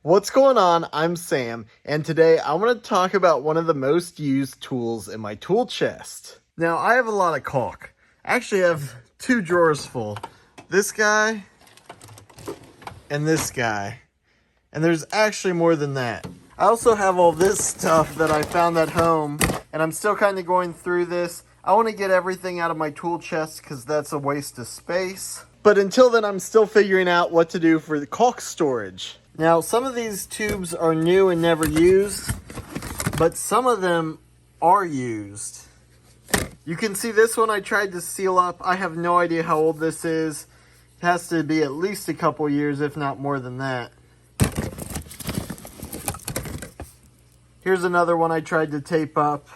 What's going on? I'm Sam, and today I want to talk about one of the most used tools in my tool chest. Now, I have a lot of caulk. Actually, I have two drawers full. This guy and this guy. And there's actually more than that. I also have all this stuff that I found at home, and I'm still kind of going through this. I want to get everything out of my tool chest because that's a waste of space. But until then, I'm still figuring out what to do for the caulk storage. Now, some of these tubes are new and never used, but some of them are used. You can see this one I tried to seal up. I have no idea how old this is. It has to be at least a couple years, if not more than that. Here's another one I tried to tape up.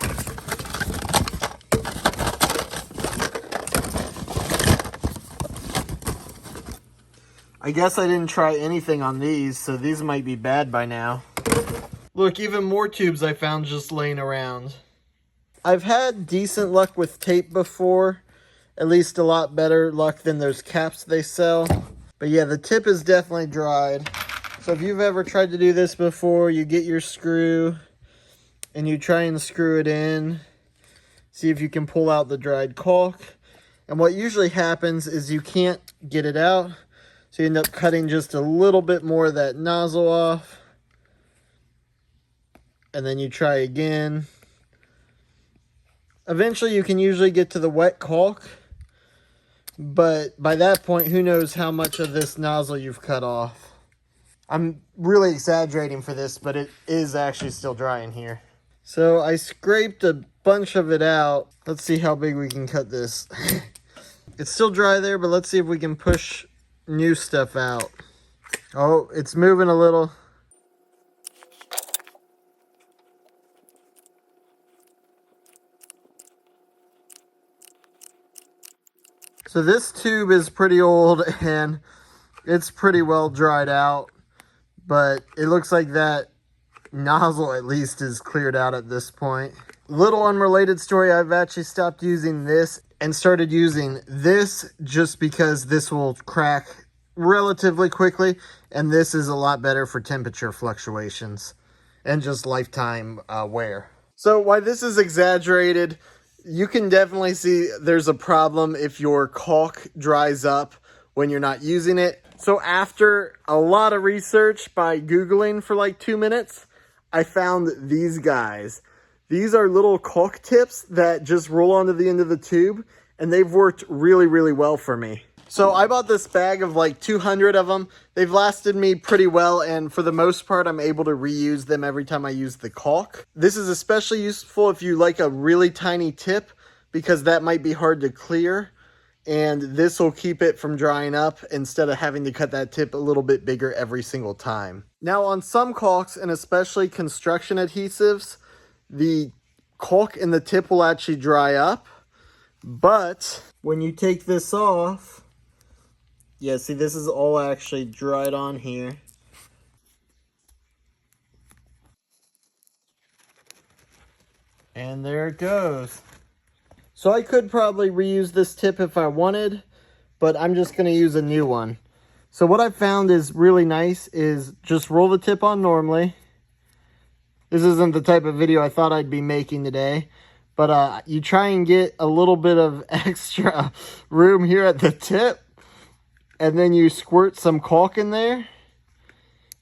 I guess I didn't try anything on these, so these might be bad by now. Look, even more tubes I found just laying around. I've had decent luck with tape before. At least a lot better luck than those caps they sell. But yeah, the tip is definitely dried. So if you've ever tried to do this before, you get your screw and you try and screw it in. See if you can pull out the dried caulk. And what usually happens is you can't get it out. So you end up cutting just a little bit more of that nozzle off. And then you try again. Eventually you can usually get to the wet caulk. But by that point, who knows how much of this nozzle you've cut off. I'm really exaggerating for this, but it is actually still dry in here. So I scraped a bunch of it out. Let's see how big we can cut this. It's still dry there, but let's see if we can push new stuff out. Oh, it's moving a little. So this tube is pretty old and it's pretty well dried out, but it looks like that nozzle at least is cleared out at this point. Little unrelated story, I've actually stopped using this and started using this just because this will crack relatively quickly, and this is a lot better for temperature fluctuations and just lifetime wear. So while this is exaggerated, you can definitely see there's a problem if your caulk dries up when you're not using it. So after a lot of research by Googling for like 2 minutes, I found these guys. These are little caulk tips that just roll onto the end of the tube, and they've worked really, really well for me. So I bought this bag of like 200 of them. They've lasted me pretty well, and for the most part, I'm able to reuse them every time I use the caulk. This is especially useful if you like a really tiny tip, because that might be hard to clear, and this will keep it from drying up instead of having to cut that tip a little bit bigger every single time. Now on some caulks, and especially construction adhesives, the caulk in the tip will actually dry up, but when you take this off, yeah, see, this is all actually dried on here. And there it goes. So I could probably reuse this tip if I wanted, but I'm just going to use a new one. So what I found is really nice is just roll the tip on normally. This isn't the type of video I thought I'd be making today, but you try and get a little bit of extra room here at the tip. And then you squirt some caulk in there.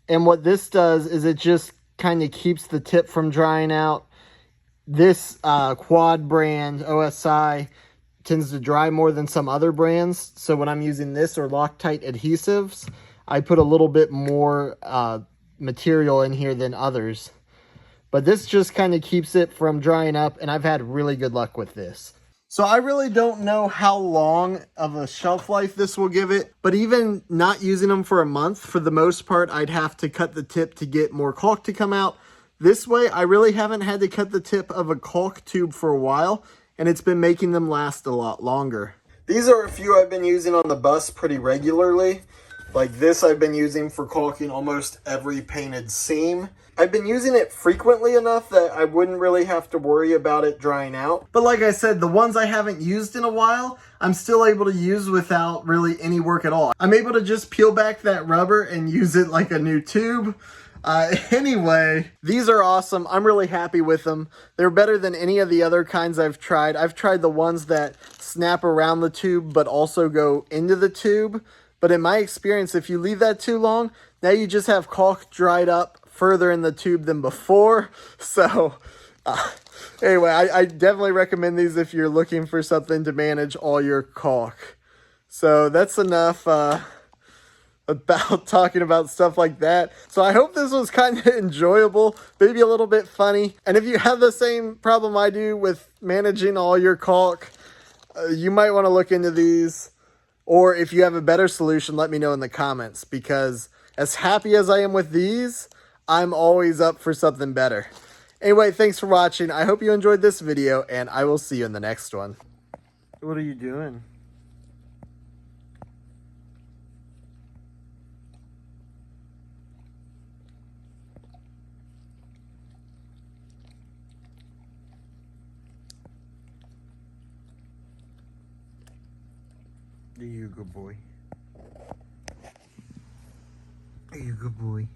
And what this does is it just kind of keeps the tip from drying out. This Quad brand OSI tends to dry more than some other brands. So when I'm using this or Loctite adhesives, I put a little bit more material in here than others. But this just kind of keeps it from drying up, and I've had really good luck with this. So I really don't know how long of a shelf life this will give it, but even not using them for a month, for the most part, I'd have to cut the tip to get more caulk to come out. This way, I really haven't had to cut the tip of a caulk tube for a while, and it's been making them last a lot longer. These are a few I've been using on the bus pretty regularly. Like this I've been using for caulking almost every painted seam. I've been using it frequently enough that I wouldn't really have to worry about it drying out. But like I said, the ones I haven't used in a while, I'm still able to use without really any work at all. I'm able to just peel back that rubber and use it like a new tube. Anyway, these are awesome. I'm really happy with them. They're better than any of the other kinds I've tried. I've tried the ones that snap around the tube but also go into the tube. But in my experience, if you leave that too long, now you just have caulk dried up further in the tube than before. So, anyway, I definitely recommend these if you're looking for something to manage all your caulk. So that's enough about talking about stuff like that. So I hope this was kind of enjoyable, maybe a little bit funny. And if you have the same problem I do with managing all your caulk, you might want to look into these. Or if you have a better solution, let me know in the comments, because as happy as I am with these, I'm always up for something better. Anyway, thanks for watching. I hope you enjoyed this video, and I will see you in the next one. What are you doing? You good boy. You good boy.